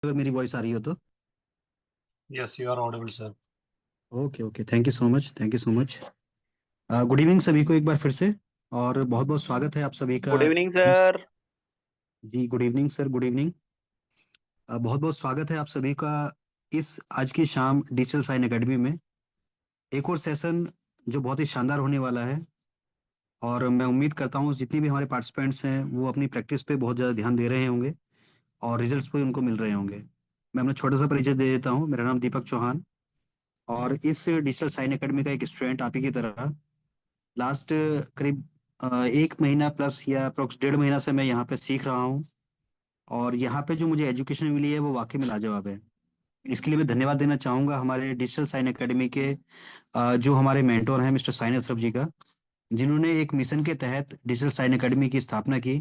अगर मेरी वॉइस आ रही हो तो। Yes, you are audible, sir. Okay okay, thank you so much, thank you so much. Good evening सभी को एक बार फिर से। और बहुत बहुत स्वागत है आप सभी का। Good evening sir. जी good evening sir, good evening. बहुत बहुत स्वागत है आप सभी का इस आज की शाम डिजिटल साइन एकेडमी में। एक और सेशन जो बहुत ही शानदार होने वाला है। और मैं उम्मीद करता हूँ जितनी भी हमारे पार्टिसिपेंट्स हैं वो अपनी प्रैक्टिस पे बहुत ज़्यादा ध्यान दे रहे होंगे और रिजल्ट्स पे उनको मिल रहे होंगे। मैं अपना छोटा सा परिचय दे देता हूँ। मेरा नाम दीपक चौहान और इस डिजिटल साइन एकेडमी का एक स्टूडेंट आप ही की तरह लास्ट करीब 1 महीना प्लस या अप्रोक्स 1.5 महीना से मैं यहाँ पे सीख रहा हूँ। और यहाँ पे जो मुझे एजुकेशन मिली है वो वाकई में लाजवाब है। इसके लिए मैं धन्यवाद देना चाहूँगा हमारे डिजिटल साइन एकेडमी के जो हमारे मेंटोर हैं मिस्टर साइन अशरफ जी का, जिन्होंने एक मिशन के तहत डिजिटल साइन एकेडमी की स्थापना की।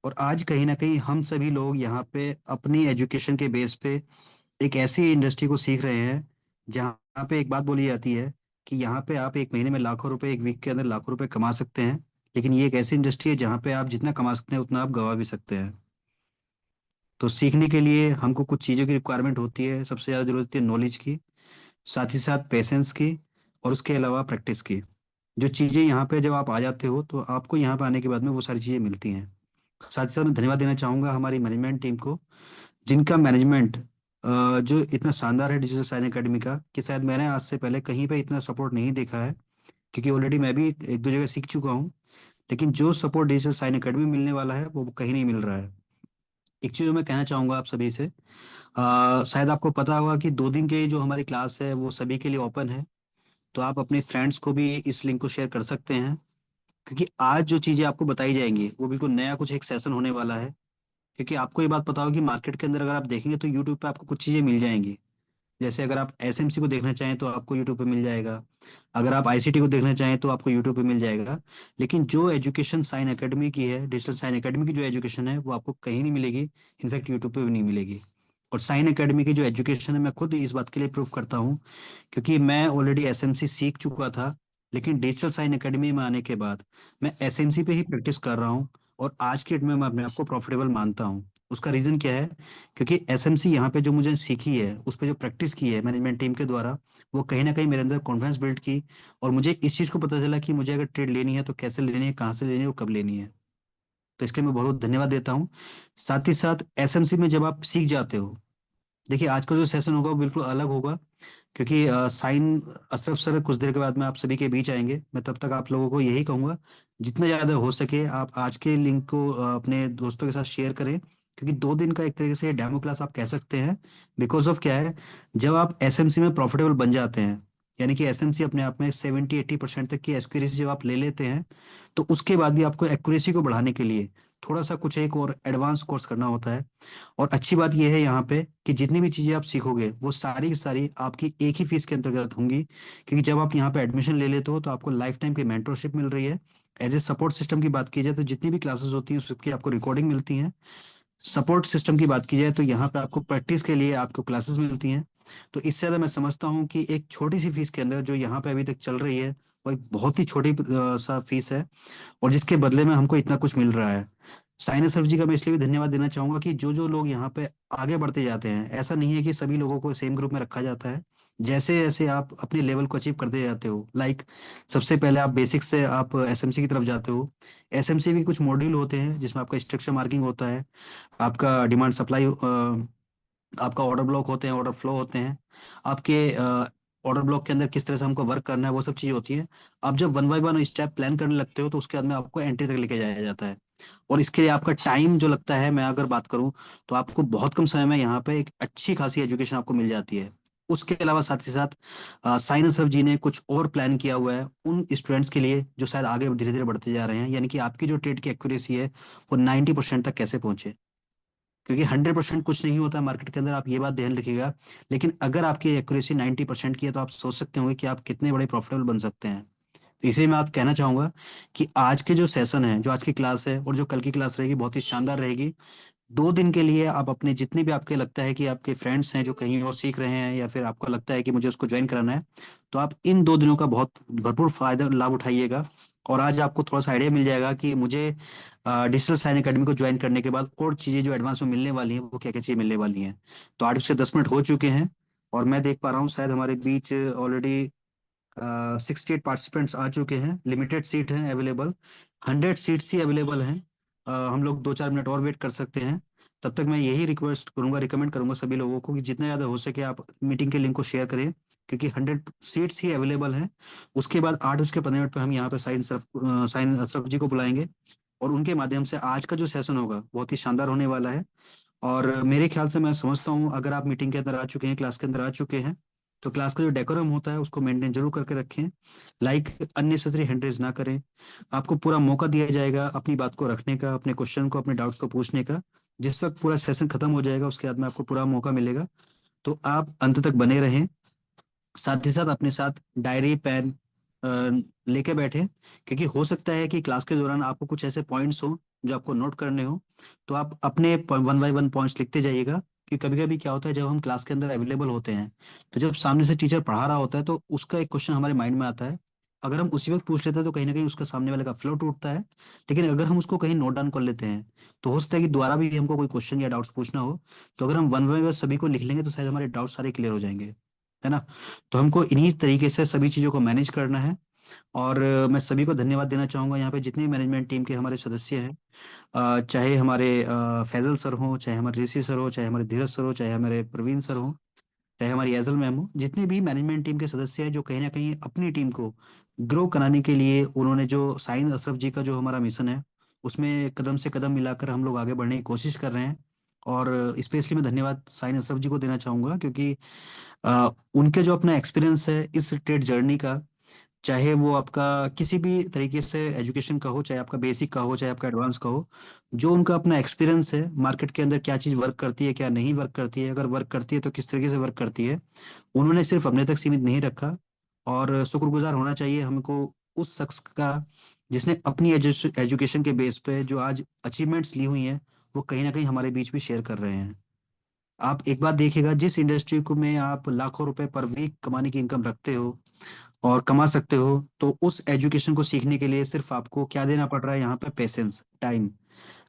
और आज कहीं ना कहीं हम सभी लोग यहाँ पे अपनी एजुकेशन के बेस पे एक ऐसी इंडस्ट्री को सीख रहे हैं जहाँ पे एक बात बोली जाती है कि यहाँ पे आप एक महीने में लाखों रुपए, एक वीक के अंदर लाखों रुपए कमा सकते हैं। लेकिन ये एक ऐसी इंडस्ट्री है जहाँ पे आप जितना कमा सकते हैं उतना आप गवा भी सकते हैं। तो सीखने के लिए हमको कुछ चीज़ों की रिक्वायरमेंट होती है। सबसे ज़्यादा जरूरत होती है नॉलेज की, साथ ही साथ पेशेंस की, और उसके अलावा प्रैक्टिस की। जो चीज़ें यहाँ पे जब आप आ जाते हो तो आपको यहाँ पे आने के बाद में वो सारी चीज़ें मिलती हैं। साथ ही साथ मैं धन्यवाद देना चाहूँगा हमारी मैनेजमेंट टीम को, जिनका मैनेजमेंट जो इतना शानदार है डिजिटल साइन एकेडमी का, कि शायद मैंने आज से पहले कहीं पे इतना सपोर्ट नहीं देखा है। क्योंकि ऑलरेडी मैं भी एक दो जगह सीख चुका हूँ। लेकिन जो सपोर्ट डिजिटल साइन एकेडमी में मिलने वाला है वो कहीं नहीं मिल रहा है। एक चीज़ जो मैं कहना चाहूँगा आप सभी से, शायद आपको पता होगा कि 2 दिन के लिए जो हमारी क्लास है वो सभी के लिए ओपन है। तो आप अपने फ्रेंड्स को भी इस लिंक को शेयर कर सकते हैं। क्योंकि आज जो चीज़ें आपको बताई जाएंगी वो बिल्कुल नया कुछ एक सेशन होने वाला है। क्योंकि आपको ये बात पता होगी मार्केट के अंदर अगर आप देखेंगे तो यूट्यूब पे आपको कुछ चीज़ें मिल जाएंगी। जैसे अगर आप एसएमसी को देखना चाहें तो आपको यूट्यूब पे मिल जाएगा। अगर आप आईसीटी को देखना चाहें तो आपको यूट्यूब पे मिल जाएगा। लेकिन जो एजुकेशन साइन एकेडमी की है, डिजिटल साइन एकेडमी की जो एजुकेशन है वो आपको कहीं नहीं मिलेगी। इनफैक्ट यूट्यूब पे भी नहीं मिलेगी। और साइन एकेडमी की जो एजुकेशन है मैं खुद इस बात के लिए प्रूव करता हूँ, क्योंकि मैं ऑलरेडी एसएमसी सीख चुका था। लेकिन डिजिटल साइन एकेडमी में आने के बाद मैं एसएमसी पे ही प्रैक्टिस कर रहा हूँ। और आज के डेट में मैं अपने आप को प्रॉफिटेबल मानता हूँ। उसका रीज़न क्या है? क्योंकि एसएमसी यहाँ पे जो मुझे सीखी है उस पर जो प्रैक्टिस की है मैनेजमेंट टीम के द्वारा, वो कहीं ना कहीं मेरे अंदर कॉन्फिडेंस बिल्ड की। और मुझे इस चीज़ को पता चला कि मुझे अगर ट्रेड लेनी है तो कैसे लेनी है, कहाँ से लेनी है और कब लेनी है। तो इसके लिए मैं बहुत बहुत धन्यवाद देता हूँ। साथ ही साथ एसएमसी में जब आप सीख जाते हो, देखिए आज का जो सेशन होगा वो बिल्कुल अलग होगा। क्योंकि साइन अशरफ सर कुछ देर के बाद में आप सभी के बीच आएंगे। मैं तब तक आप लोगों को यही कहूंगा, जितना ज़्यादा हो सके आप आज के लिंक को अपने दोस्तों के साथ शेयर करें। क्योंकि 2 दिन का एक तरीके से डेमो क्लास आप कह सकते हैं। बिकॉज ऑफ क्या है, जब आप एसएमसी में प्रॉफिटेबल बन जाते हैं, यानी कि एसएमसी अपने आप में 70-80% तक की एक्यूरेसी जब आप ले लेते हैं, तो उसके बाद भी आपको एक्यूरेसी को बढ़ाने के लिए थोड़ा सा कुछ एक और एडवांस कोर्स करना होता है। और अच्छी बात यह है यहाँ पे कि जितनी भी चीजें आप सीखोगे वो सारी की सारी आपकी एक ही फीस के अंतर्गत होंगी। क्योंकि जब आप यहाँ पे एडमिशन ले लेते हो तो आपको लाइफ टाइम की मेंटरशिप मिल रही है। एज ए सपोर्ट सिस्टम की बात की जाए तो जितनी भी क्लासेस होती हैं उसकी आपको रिकॉर्डिंग मिलती है। सपोर्ट सिस्टम की बात की जाए तो यहाँ पे आपको प्रैक्टिस के लिए आपको क्लासेस मिलती हैं। तो इससे ज़्यादा मैं समझता हूँ कि एक छोटी सी फीस के अंदर जो यहाँ पे अभी तक चल रही है वो एक बहुत ही छोटी सा फीस है। और जिसके बदले में हमको इतना कुछ मिल रहा है। साइना सर जी का मैं इसलिए भी धन्यवाद देना चाहूंगा कि जो जो लोग यहाँ पे आगे बढ़ते जाते हैं, ऐसा नहीं है कि सभी लोगों को सेम ग्रुप में रखा जाता है। जैसे जैसे आप अपने लेवल को अचीव करते जाते हो, लाइक सबसे पहले आप बेसिक से आप एसएमसी की तरफ जाते हो। एसएमसी भी कुछ मॉड्यूल होते हैं जिसमें आपका स्ट्रक्चर मार्किंग होता है, आपका डिमांड सप्लाई, आपका ऑर्डर ब्लॉक होते हैं, ऑर्डर फ्लो होते हैं, आपके ऑर्डर ब्लॉक के अंदर किस तरह से हमको वर्क करना है, वो सब चीज़ें होती हैं। आप जब one by one step plan करने लगते हो तो उसके बाद में आपको एंट्री तक लेके जाया जाता है। और इसके लिए आपका टाइम जो लगता है, मैं अगर बात करूं तो आपको बहुत कम समय में यहाँ पे एक अच्छी खासी एजुकेशन आपको मिल जाती है। उसके अलावा साथ ही साथ साइन सर जी ने कुछ और प्लान किया हुआ है उन स्टूडेंट्स के लिए जो शायद आगे धीरे धीरे बढ़ते जा रहे हैं। यानी कि आपकी जो ट्रेड की एक्यूरेसी है वो 90% तक कैसे पहुंचे। क्योंकि 100% कुछ नहीं होता मार्केट के अंदर, आप ये बात ध्यान रखिएगा। लेकिन अगर आपकी एक्यूरेसी 90% की है तो आप सोच सकते होंगे कि आप कितने बड़े प्रॉफिटेबल बन सकते हैं। तो इसीलिए मैं आप कहना चाहूंगा कि आज के जो सेशन है, जो आज की क्लास है और जो कल की क्लास रहेगी बहुत ही शानदार रहेगी। 2 दिन के लिए आप अपने जितने भी आपके लगता है कि आपके फ्रेंड्स हैं जो कहीं और सीख रहे हैं, या फिर आपको लगता है कि मुझे उसको ज्वाइन कराना है, तो आप इन 2 दिनों का बहुत भरपूर फायदा लाभ उठाइएगा। और आज आपको थोड़ा सा आइडिया मिल जाएगा कि मुझे डिजिटल साइन एकेडमी को ज्वाइन करने के बाद और चीज़ें जो एडवांस में मिलने वाली हैं वो क्या क्या चीज़ें मिलने वाली हैं। तो 8 से 10 मिनट हो चुके हैं और मैं देख पा रहा हूँ शायद हमारे बीच ऑलरेडी 68 पार्टिसिपेंट्स आ चुके हैं। लिमिटेड सीट हैं अवेलेबल, 100 सीट्स ही अवेलेबल हैं। हम लोग 2-4 मिनट और वेट कर सकते हैं। तब तक मैं यही रिक्वेस्ट करूंगा, रिकमेंड करूंगा सभी लोगों को कि जितना ज़्यादा हो सके आप मीटिंग के लिंक को शेयर करें, क्योंकि 100 सीट्स ही अवेलेबल हैं। उसके बाद 8:15 पे हम यहाँ पे साइन अशरफ जी को बुलाएंगे और उनके माध्यम से आज का जो सेशन होगा बहुत ही शानदार होने वाला है। और मेरे ख्याल से मैं समझता हूँ अगर आप मीटिंग के अंदर आ चुके हैं, क्लास के अंदर आ चुके हैं, तो क्लास का जो डेकोरम होता है उसको मेंटेन जरूर करके रखें। लाइक अननेसेसरी हैंड रेज ना करें। आपको पूरा मौका दिया जाएगा अपनी बात को रखने का, अपने क्वेश्चन को, अपने डाउट्स को पूछने का। जिस वक्त पूरा सेशन खत्म हो जाएगा उसके बाद में आपको पूरा मौका मिलेगा। तो आप अंत तक बने रहें। साथ ही साथ अपने साथ डायरी पेन लेके बैठे, क्योंकि हो सकता है कि क्लास के दौरान आपको कुछ ऐसे पॉइंट्स हो जो आपको नोट करने हो। तो आप अपने 1 बाय 1 पॉइंट्स लिखते जाइएगा कि कभी कभी क्या होता है जब हम क्लास के अंदर अवेलेबल होते हैं तो जब सामने से टीचर पढ़ा रहा होता है तो उसका एक क्वेश्चन हमारे माइंड में आता है। अगर हम उसी वक्त पूछ लेते हैं तो कहीं ना कहीं उसका सामने वाले का फ्लो टूटता है। लेकिन अगर हम उसको कहीं नोट डाउन कर लेते हैं तो हो सकता है कि दोबारा भी हमको कोई क्वेश्चन या डाउट्स पूछना हो, तो अगर हम 1 बाय 1 सभी को लिख लेंगे तो शायद हमारे डाउट सारे क्लियर हो जाएंगे, है ना। तो हमको इन्हीं तरीके से सभी चीज़ों को मैनेज करना है। और मैं सभी को धन्यवाद देना चाहूँगा, यहाँ पे जितने मैनेजमेंट टीम के हमारे सदस्य हैं, चाहे हमारे फैजल सर हों, चाहे हमारे ऋषि सर हो, चाहे हमारे धीरज सर हो, चाहे हमारे प्रवीण सर हो, चाहे हमारी एजल मैम हो, जितने भी मैनेजमेंट टीम के सदस्य हैं जो कहीं ना कहीं अपनी टीम को ग्रो कराने के लिए उन्होंने जो साइन अशरफ जी का जो हमारा मिशन है उसमें कदम से कदम मिलाकर हम लोग आगे बढ़ने की कोशिश कर रहे हैं। और स्पेशली मैं धन्यवाद साइन अशरफ जी को देना चाहूँगा, क्योंकि उनके जो अपना एक्सपीरियंस है इस टेट जर्नी का, चाहे वो आपका किसी भी तरीके से एजुकेशन का हो, चाहे आपका बेसिक का हो, चाहे आपका एडवांस का हो, जो उनका अपना एक्सपीरियंस है मार्केट के अंदर क्या चीज़ वर्क करती है क्या नहीं वर्क करती है, अगर वर्क करती है तो किस तरीके से वर्क करती है, उन्होंने सिर्फ अपने तक सीमित नहीं रखा। और शुक्रगुजार होना चाहिए हमको उस शख्स का जिसने अपनी एजुकेशन के बेस पे जो आज अचीवमेंट्स ली हुई हैं वो कहीं ना कहीं हमारे बीच भी शेयर कर रहे हैं। आप एक बात देखिएगा, जिस इंडस्ट्री को में आप लाखों रुपए पर वीक कमाने की इनकम रखते हो और कमा सकते हो, तो उस एजुकेशन को सीखने के लिए सिर्फ आपको क्या देना पड़ रहा है यहाँ पे, पेशेंस, टाइम।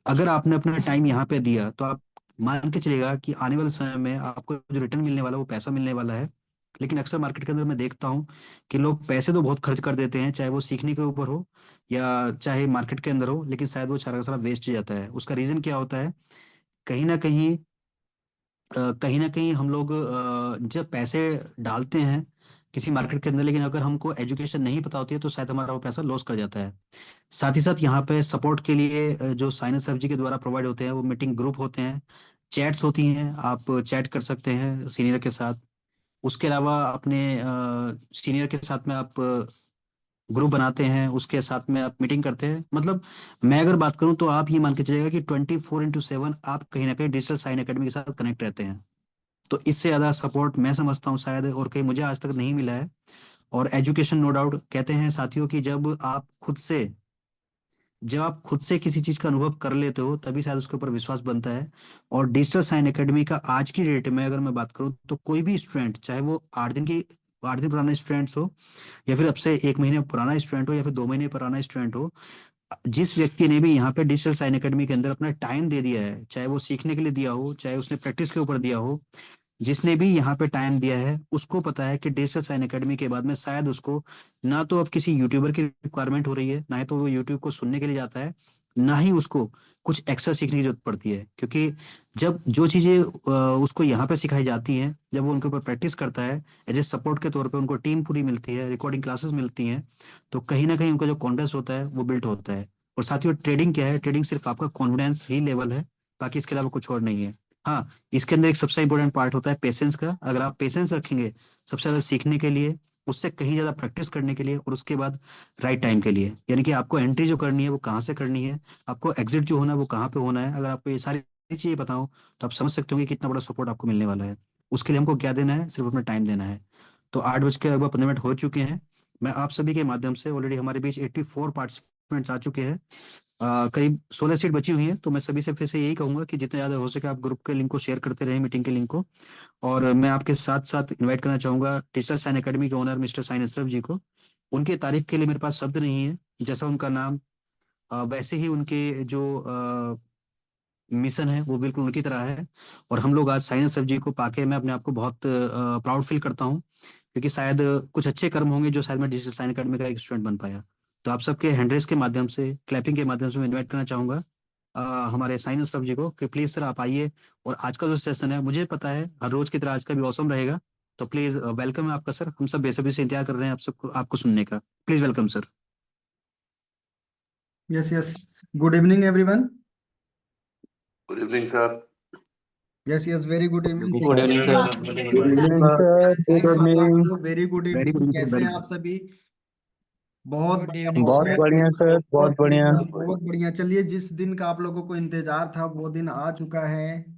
अगर आपने अपना टाइम यहाँ पे दिया तो आप मान के चलेगा कि आने वाले समय में आपको जो रिटर्न मिलने वाला है वो पैसा मिलने वाला है। लेकिन अक्सर मार्केट के अंदर मैं देखता हूँ कि लोग पैसे तो बहुत खर्च कर देते हैं, चाहे वो सीखने के ऊपर हो या चाहे मार्केट के अंदर हो, लेकिन शायद वो सारा का सारा वेस्ट हो जाता है। उसका रीजन क्या होता है, कहीं ना कहीं कहीं ना कहीं हम लोग जब पैसे डालते हैं किसी मार्केट के अंदर, लेकिन अगर हमको एजुकेशन नहीं पता होती है तो शायद हमारा वो पैसा लॉस कर जाता है। साथ ही साथ यहाँ पे सपोर्ट के लिए जो साइंस सर जी के द्वारा प्रोवाइड होते हैं वो मीटिंग ग्रुप होते हैं, चैट्स होती हैं, आप चैट कर सकते हैं सीनियर के साथ। उसके अलावा अपने सीनियर के साथ में आप ग्रुप बनाते हैं, उसके साथ में आप मीटिंग करते हैं। मतलब मैं अगर बात करूं तो आप ये मान के चलेगा कि 24/7 आप कहीं ना कहीं डिजिटल साइन एकेडमी के साथ कनेक्ट रहते हैं। तो इससे ज्यादा सपोर्ट मैं समझता हूँ शायद और कहीं मुझे आज तक नहीं मिला है। और एजुकेशन नो डाउट कहते हैं साथियों कि जब आप खुद से किसी चीज का अनुभव कर लेते हो तभी शायद उसके ऊपर विश्वास बनता है। और डिजिटल साइन एकेडमी का आज की डेट में अगर मैं बात करूं तो कोई भी स्टूडेंट, चाहे वो 8 दिन पुराने स्टूडेंट्स हो या फिर अब से 1 महीने पुराना स्टूडेंट हो या फिर 2 महीने पुराना स्टूडेंट हो, जिस व्यक्ति ने भी यहाँ पे डिजिटल साइन एकेडमी के अंदर अपना टाइम दे दिया है, चाहे वो सीखने के लिए दिया हो चाहे उसने प्रैक्टिस के ऊपर दिया हो, जिसने भी यहाँ पे टाइम दिया है उसको पता है कि डिजिटल साइन एकेडमी के बाद में शायद उसको ना तो अब किसी यूट्यूबर की रिक्वायरमेंट हो रही है, ना ही तो वो यूट्यूब को सुनने के लिए जाता है, ना ही उसको कुछ एक्स्ट्रा सीखने की जरूरत पड़ती है। क्योंकि जब जो चीजें उसको यहाँ पे सिखाई जाती हैं, जब वो उनके ऊपर प्रैक्टिस करता है, एज ए सपोर्ट के तौर पे उनको टीम पूरी मिलती है, रिकॉर्डिंग क्लासेस मिलती हैं, तो कहीं ना कहीं उनका जो कॉन्फिडेंस होता है वो बिल्ड होता है। और साथ ही ट्रेडिंग क्या है, ट्रेडिंग सिर्फ आपका कॉन्फिडेंस ही लेवल है, बाकी इसके अलावा कुछ और नहीं है। हाँ, इसके अंदर एक सबसे इंपॉर्टेंट पार्ट होता है पेशेंस का। अगर आप पेशेंस रखेंगे सबसे ज्यादा सीखने के लिए, उससे कहीं ज्यादा प्रैक्टिस करने के लिए और उसके बाद राइट टाइम के लिए, यानी कि आपको एंट्री जो करनी है वो कहाँ से करनी है, आपको एग्जिट जो होना है वो कहाँ पे होना है, अगर आपको ये सारी चीजें बताओ तो आप समझ सकते होंगे कितना बड़ा सपोर्ट आपको मिलने वाला है। उसके लिए हमको क्या देना है, सिर्फ अपना टाइम देना है। तो 8 बज के लगभग 15 मिनट हो चुके हैं। मैं आप सभी के माध्यम से ऑलरेडी हमारे बीच 84 पार्टिसिपेंट्स आ चुके हैं। करीब 16 सीट बची हुई हैं, तो मैं सभी से फिर से यही कहूंगा कि जितना ज़्यादा हो सके आप ग्रुप के लिंक को शेयर करते रहें, मीटिंग के लिंक को। और मैं आपके साथ साथ इनवाइट करना चाहूंगा टीचर साइन एकेडमी के ओनर मिस्टर साइन अशरफ जी को, उनके तारीफ के लिए मेरे पास शब्द नहीं है। जैसा उनका नाम वैसे ही उनके जो मिशन है वो बिल्कुल उनकी तरह है। और हम लोग आज साइंस सर जी को पाके मैं अपने आप को बहुत प्राउड फील करता हूँ, क्योंकि शायद कुछ अच्छे कर्म होंगे जो शायद मैं डिजिटल साइन अकेडमी का एक स्टूडेंट बन पाया। तो आप सबके हैंडरेस के माध्यम से, क्लैपिंग के माध्यम से मैं इन्वाइट करना चाहूंगा हमारे साइंस सर जी को कि प्लीज सर आप आइए। और आज का जो सेशन है मुझे पता है हर रोज की तरह आज का भी औसम रहेगा। तो प्लीज वेलकम है आपका सर, हम सब बेसब्री से इंतजार कर रहे हैं आप सबको, आपको सुनने का। Please welcome sir. Yes, yes. Good evening, everyone. Good evening, sir. Yes, yes. Very good evening. Good Thank evening, you sir. very much. Very Good good evening, evening. sir. Good Thanks Baba evening. आपको very good very evening. Good कैसे very हैं आप good. सभी? बहुत Good बढ़िया, evening, बहुत बहुत sir. बढ़िया, बढ़िया सर, बहुत बहुत बढ़िया। बढ़िया, बहुत बढ़िया। चलिए, जिस दिन का आप लोगों को इंतजार था वो दिन आ चुका है।